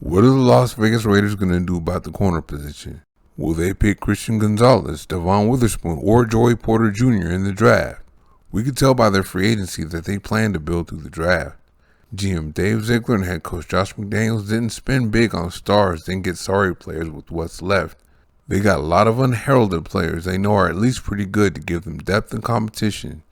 What are the Las Vegas Raiders going to do about the corner position? Will they pick Christian Gonzalez, Devon Witherspoon, or Joey Porter Jr. in the draft? We could tell by their free agency that they plan to build through the draft. GM Dave Ziegler and head coach Josh McDaniels didn't spend big on stars, didn't get sorry players with what's left. They got a lot of unheralded players they know are at least pretty good to give them depth and competition.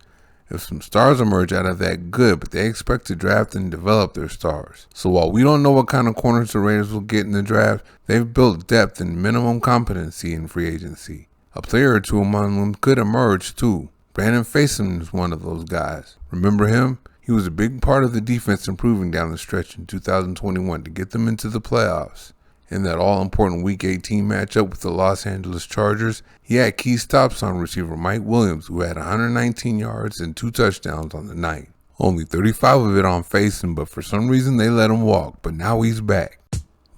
If some stars emerge out of that, good, but they expect to draft and develop their stars. So while we don't know what kind of corners the Raiders will get in the draft, they've built depth and minimum competency in free agency. A player or two among them could emerge too. Brandon Facyson is one of those guys. Remember him? He was a big part of the defense improving down the stretch in 2021 to get them into the playoffs. In that all-important Week 18 matchup with the Los Angeles Chargers, he had key stops on receiver Mike Williams, who had 119 yards and 2 touchdowns on the night. Only 35 of it on Facyson, but for some reason they let him walk, but now he's back.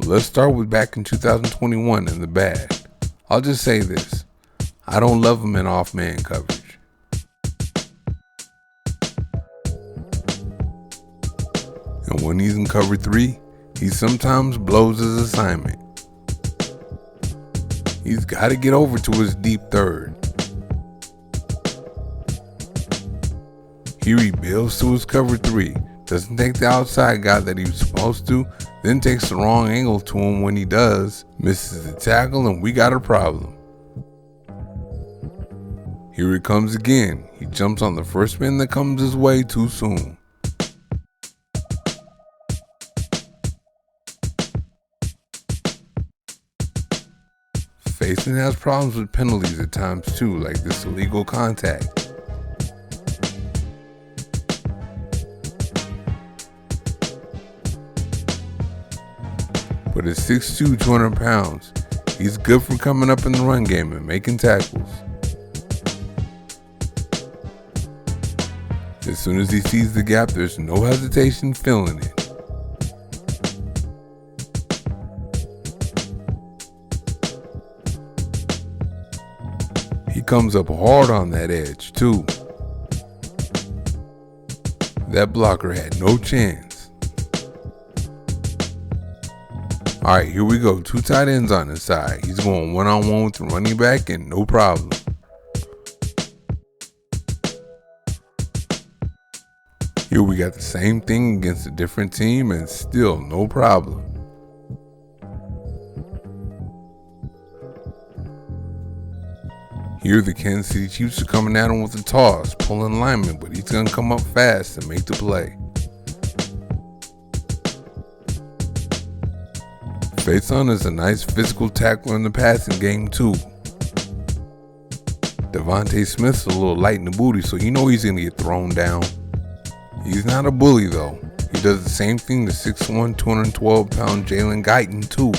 Let's start with back in 2021 in the bad. I'll just say this. I don't love him in off-man coverage. And when he's in cover 3, he sometimes blows his assignment. He's got to get over to his deep third. Here he builds to his cover 3, doesn't take the outside guy that he was supposed to, then takes the wrong angle to him when he does, misses the tackle, and we got a problem. Here he comes again. He jumps on the first man that comes his way too soon. Facyson has problems with penalties at times too, like this illegal contact. But at 6'2", 200 pounds, he's good for coming up in the run game and making tackles. As soon as he sees the gap, there's no hesitation filling it. He comes up hard on that edge, too. That blocker had no chance. Alright, here we go. 2 tight ends on his side. He's going one-on-one with the running back and no problem. Here we got the same thing against a different team and still no problem. Here the Kansas City Chiefs are coming at him with a toss, pulling lineman, but he's going to come up fast and make the play. Facyson is a nice physical tackler in the passing game too. Devontae Smith's a little light in the booty, so you know he's going to get thrown down. He's not a bully though. He does the same thing to 6'1", 212-pound Jalen Guyton too.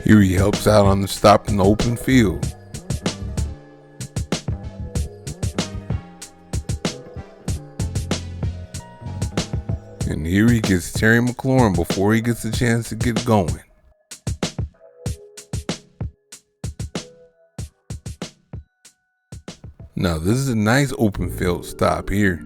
Here he helps out on the stop in the open field. And here he gets Terry McLaurin before he gets a chance to get going. Now this is a nice open field stop here.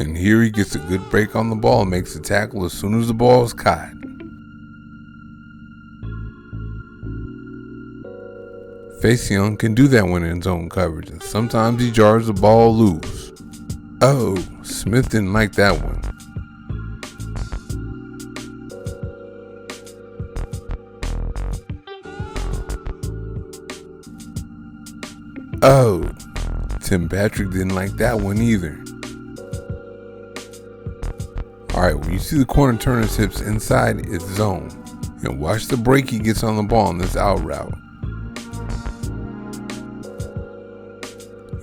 And here he gets a good break on the ball and makes the tackle as soon as the ball is caught. Facyson can do that when in zone coverage, and sometimes he jars the ball loose. Oh, Smith didn't like that one. Oh, Tim Patrick didn't like that one either. Alright, when you see the corner turn his hips inside its zone, and watch the break he gets on the ball in this out route.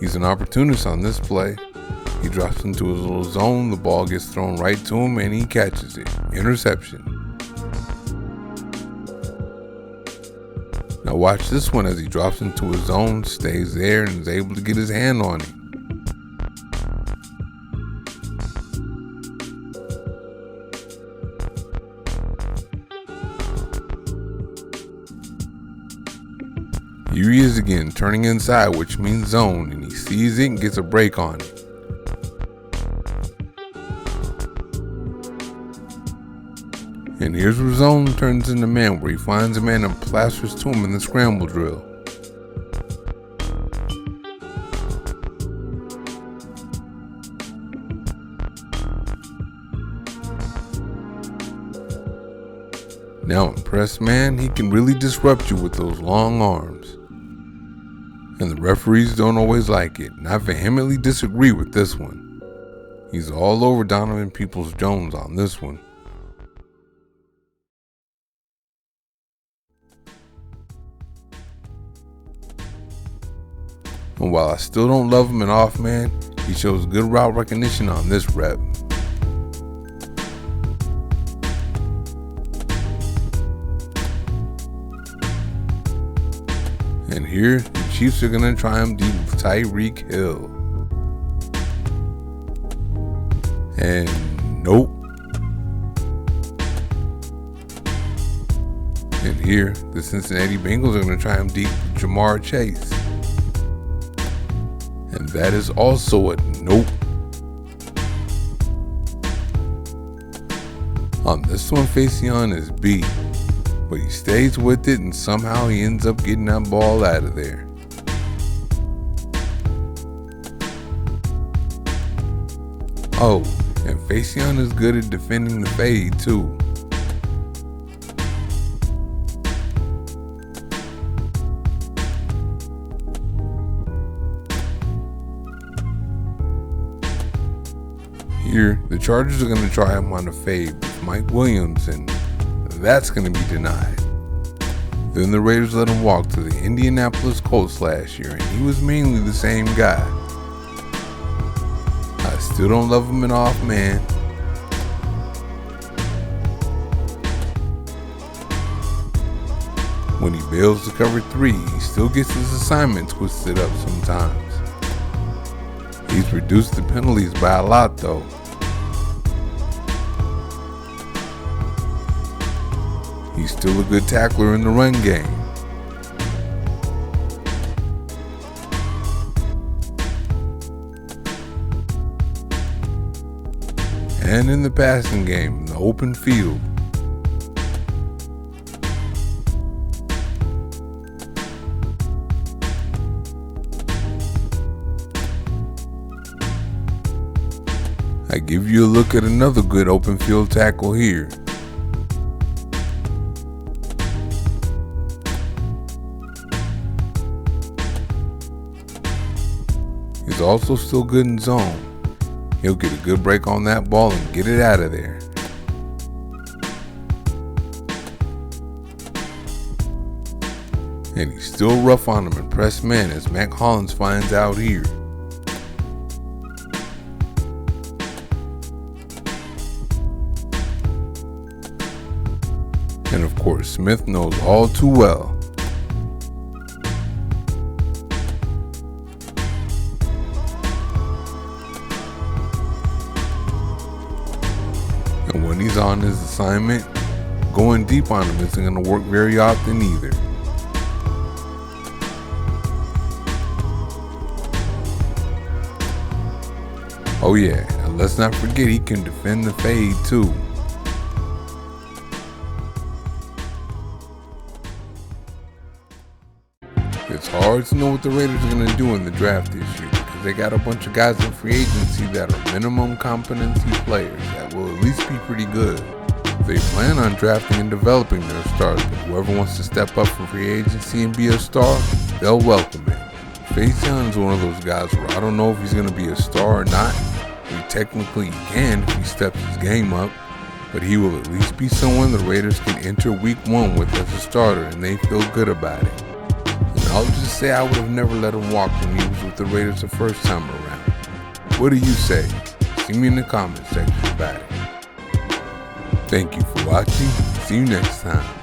He's an opportunist on this play. He drops into his little zone, the ball gets thrown right to him, and he catches it. Interception. Now watch this one as he drops into his zone, stays there, and is able to get his hand on him. Here he is again, turning inside, which means zone, and he sees it and gets a break on it. And here's where zone turns into man, where he finds a man and plasters to him in the scramble drill. Now impressed man, he can really disrupt you with those long arms. And the referees don't always like it, and I vehemently disagree with this one. He's all over Donovan Peoples-Jones on this one. And while I still don't love him in off man, he shows good route recognition on this rep. And here, the Chiefs are going to try him deep with Tyreek Hill. And nope. And here, the Cincinnati Bengals are going to try him deep with Jamar Chase. And that is also a nope. On this one, Facyson is B. But he stays with it and somehow he ends up getting that ball out of there. Oh, and Facyson is good at defending the fade too. Here, the Chargers are going to try him on a fade with Mike Williams, and that's going to be denied. Then the Raiders let him walk to the Indianapolis Colts last year, and he was mainly the same guy. I still don't love him in off man. When he bails to cover 3, he still gets his assignment twisted up sometimes. He's reduced the penalties by a lot though. He's still a good tackler in the run game. And in the passing game, in the open field. I give you a look at another good open field tackle here. He's also still good in zone. He'll get a good break on that ball and get it out of there. And he's still rough on him in press man, as Mac Hollins finds out here. And of course, Smith knows all too well. And when he's on his assignment, going deep on him isn't going to work very often either. Oh yeah, and let's not forget he can defend the fade too. It's hard to know what the Raiders are going to do in the draft this year, because they got a bunch of guys in free agency that are minimum competency players that will at least be pretty good. They plan on drafting and developing their stars, but whoever wants to step up from free agency and be a star, they'll welcome it. Facyson is one of those guys where I don't know if he's going to be a star or not. He technically can if he steps his game up, but he will at least be someone the Raiders can enter week 1 with as a starter and they feel good about it. And I'll just say I would have never let him walk when he was with the Raiders the first time around. What do you say? See me in the comment section about it. Thank you for watching. See you next time.